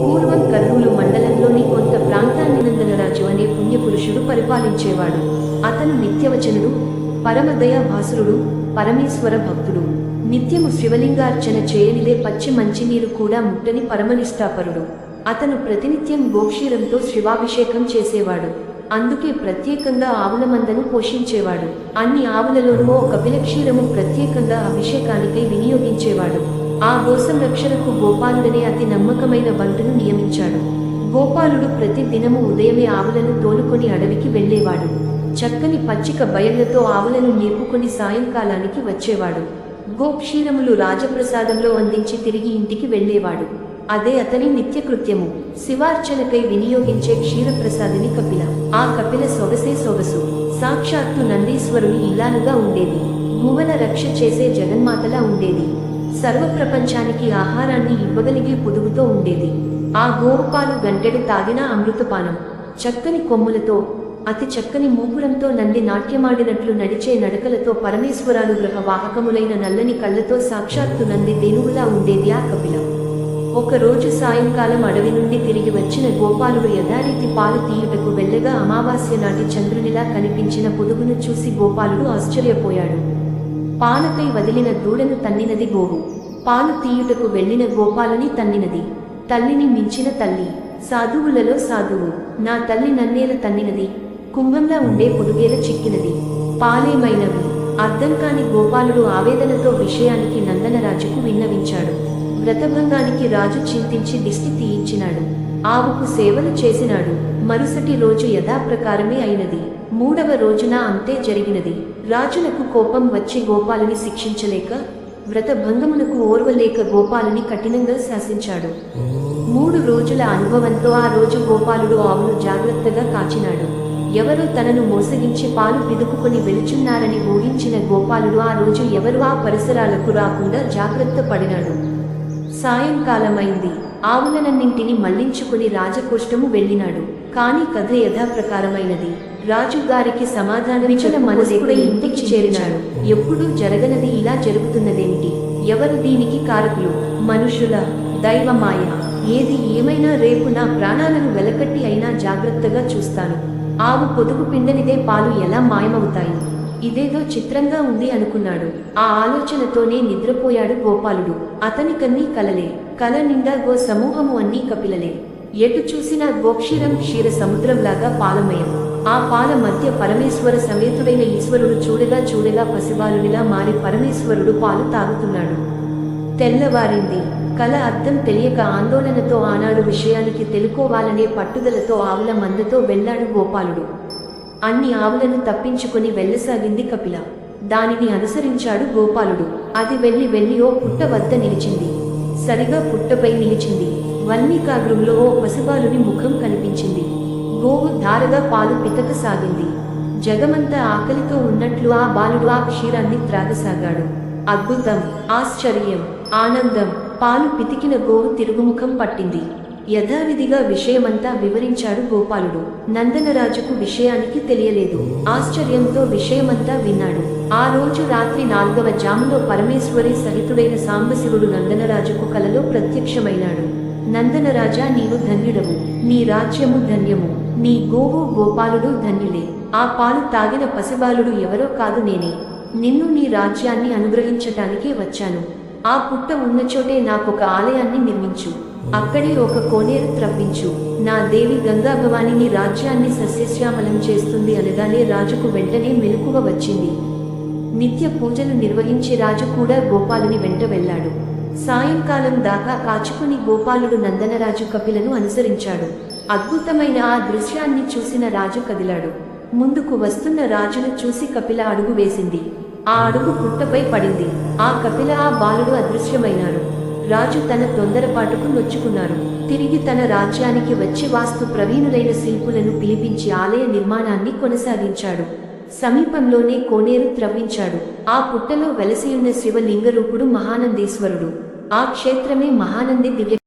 పూర్వం కర్నూలు మండలంలోని కొంత ప్రాంతాన్ని నందనరాజు అనే పుణ్యపురుషుడు పరిపాలించేవాడు. అతను నిత్యవచనుడు, పరమదయాభాసురుడు, పరమేశ్వర భక్తుడు. నిత్యము శివలింగార్చన చేయనిదే పచ్చి మంచినీరు కూడా ముట్టని పరమనిష్ఠాపరుడు. అతను ప్రతినిత్యం గోక్షీరంతో శివాభిషేకం చేసేవాడు. అందుకే ప్రత్యేకంగా ఆవుల మందను పోషించేవాడు. అన్ని ఆవులలోనూ ఒక కపిలక్షీరము ప్రత్యేకంగా అభిషేకానికై వినియోగించేవాడు. ఆ గోసంరక్షణకు గోపాలుడనే అతి నమ్మకమైన బంటును నియమించాడు. గోపాలుడు ప్రతి దినము ఉదయమే ఆవులను తోలుకొని అడవికి వెళ్లేవాడు. చక్కని పచ్చిక బయళ్లతో ఆవులను మేపుకొని సాయంకాలానికి వచ్చేవాడు. గోక్షీరములు రాజప్రసాదంలో అందించి తిరిగి ఇంటికి వెళ్లేవాడు. అదే అతని నిత్యకృత్యము. శివార్చనకై వినియోగించే క్షీరప్రసాదిని కపిల. ఆ కపిల సొగసే సొగసు. సాక్షాత్తు నందీశ్వరుని ఇల్లాలుగా ఉండేది. భువన రక్ష చేసే జగన్మాతలా ఉండేది. సర్వప్రపంచానికి ఆహారాన్ని ఇవ్వగలిగే పొదుగుతో ఉండేది. ఆ గోవుపాలు గంటెడు తాగిన అమృతపానం. చక్కని కొమ్ములతో, అతి చక్కని మూపురంతో నంది నాట్యమాడినట్లు నడిచే నడకలతో పరమేశ్వరానుగ్రహ వాహకములైన నల్లని కళ్ళతో సాక్షాత్తు నంది దేనువులా ఉండేది ఆ కపిల. ఒకరోజు సాయంకాలం అడవి నుండి తిరిగి వచ్చిన గోపాలుడు యథారీతి పాలు తీయుటకు వెళ్ళగా అమావాస్య నాటి చంద్రునిలా కనిపించిన పొదుగును చూసి గోపాలుడు ఆశ్చర్యపోయాడు. పాలకై వదిలిన దూడను తన్నినది గోవు. పాలు తీయుటకు వెళ్లిన గోపాలుని తన్నినది. తల్లిని మించిన తల్లి, సాధువులలో సాధువు. నా తల్లి నన్నేల తన్నినది, కుంభంలా ఉండే పొదుగేల చిక్కినది, పాలేమైనవి. అర్థం కాని గోపాలుడు ఆవేదనతో విషయానికి నందనరాజుకు విన్నవించాడు. వ్రతభంగానికి రాజు చింతించి దిష్టి తీయించినాడు. ఆవుకు సేవలు చేసినాడు. మరుసటి రోజు యథాప్రకారమే అయినది. మూడవ రోజున అంతే జరిగినది. రాజునకు కోపం వచ్చి గోపాలుని శిక్షించలేక, వ్రతభంగమునకు ఓర్వలేక గోపాలుని కఠినంగా శాసించాడు. 3 రోజుల అనుభవంతో ఆ రోజు గోపాలుడు ఆవును జాగ్రత్తగా కాచినాడు. ఎవరో తనను మోసగించి పాలు పిదుకుకొని వెలుచున్నారని ఊహించిన గోపాలుడు ఆ రోజు ఎవరు ఆ పరిసరాలకు రాకుండా జాగ్రత్త పడినాడు. సాయంకాలమైంది. ఆవులనన్నింటిని మళ్లించుకుని రాజకోష్టము వెళ్ళినాడు. కాని కథ యథాప్రకారమైనది. రాజుగారికి సమాధానమిచ్చిన మనసుకుడ ఇంటికి చేరినాడు. ఎప్పుడూ జరగనది ఇలా జరుగుతున్నదేమిటి? ఎవరు దీనికి కారకులు? మనుషుల, దైవమాయ? ఏది ఏమైనా రేపు నా ప్రాణాలను వెలకట్టి అయినా జాగ్రత్తగా చూస్తాను. ఆవు పొదుగు పిండనిదే పాలు ఎలా మాయమవుతాయి? ఇదేదో చిత్రంగా ఉంది అనుకున్నాడు. ఆ ఆలోచనతోనే నిద్రపోయాడు గోపాలుడు. అతనికన్నీ కలలే. కల నిండా గో సమూహము అన్నీ కపిలలే. ఎటు చూసినా గోక్షీరం క్షీర సముద్రంలాగా పాలమయం. ఆ పాల మధ్య పరమేశ్వర సమేతుడైన ఈశ్వరుడు చూడగా చూడగా పసిబాలునిలా మారి పరమేశ్వరుడు పాలు తాగుతున్నాడు. తెల్లవారింది. కల అర్థం తెలియక ఆందోళనతో ఆనాడు విషయానికి తెలుకోవాలనే పట్టుదలతో ఆవుల మందతో వెళ్ళాడు గోపాలుడు. అన్ని ఆవులను తప్పించుకొని వెళ్ళసాగింది కపిల. దానిని అనుసరించాడు గోపాలుడు. అది వెళ్ళి ఓ పుట్ట వద్ద నిలిచింది. సరిగా పుట్టపై నిలిచింది. వల్మీకాగృహంలో ఓ పసిబాలుని ముఖం కనిపించింది. గోవు ధారగా పాలు పితకసాగింది. జగమంతా ఆకలితో ఉన్నట్లు ఆ బాలుడు ఆ క్షీరాన్ని త్రాగసాగాడు. అద్భుతం, ఆశ్చర్యం, ఆనందం. పాలు పితికిన గోవు తిరుగుముఖం పట్టింది. యథావిధిగా విషయమంతా వివరించాడు గోపాలుడు. నందనరాజుకు విషయానికి తెలియలేదు. ఆశ్చర్యంతో విషయమంతా విన్నాడు. ఆ రోజు రాత్రి 4వ జాములో పరమేశ్వరి సహితుడైన సాంబశివుడు నందనరాజుకు కలలో ప్రత్యక్షమైనాడు. నందనరాజా, నీవు ధన్యుడవు. నీ రాజ్యము ధన్యము. నీ గోవు గోపాలుడు ధన్యులే. ఆ పాలు తాగిన పసిబాలుడు ఎవరో కాదు, నేనే. నిన్ను నీ రాజ్యాన్ని అనుగ్రహించటానికే వచ్చాను. ఆ పుట్ట ఉన్న చోటే నాకొక ఆలయాన్ని నిర్మించు. అక్కడే ఒక కోనేరు త్రవ్వించు. నా దేవి గంగాభవాని నీ రాజ్యాన్ని సస్యశ్యామలం చేస్తుంది అనగానే రాజుకు వెంటనే మెలకువ వచ్చింది. నిత్య పూజలు నిర్వహించి రాజు కూడా గోపాలుని వెంట వెళ్ళాడు. సాయంకాలం దాకా కాచుకుని గోపాలుడు నందనరాజు కపిలను అనుసరించాడు. అద్భుతమైన ఆ దృశ్యాన్ని చూసిన రాజు కదిలాడు. ముందుకు వస్తున్న రాజును చూసి కపిల అడుగు వేసింది. ఆ అడుగు పుట్టపై పడింది. ఆ కపిల, ఆ బాలుడు అదృశ్యమైనారు. రాజు తన తొందరపాటుకు నొచ్చుకున్నాడు. తిరిగి తన రాజ్యానికి వచ్చి వాస్తు ప్రవీణులైన శిల్పులను పిలిపించి ఆలయ నిర్మాణాన్ని కొనసాగించాడు. సమీపంలోనే కోనేరు త్రవ్వించాడు. ఆ పుట్టలో వెలసియున్న శివలింగరూపుడు మహానందీశ్వరుడు. ఆ క్షేత్రమే మహానంది దివ్య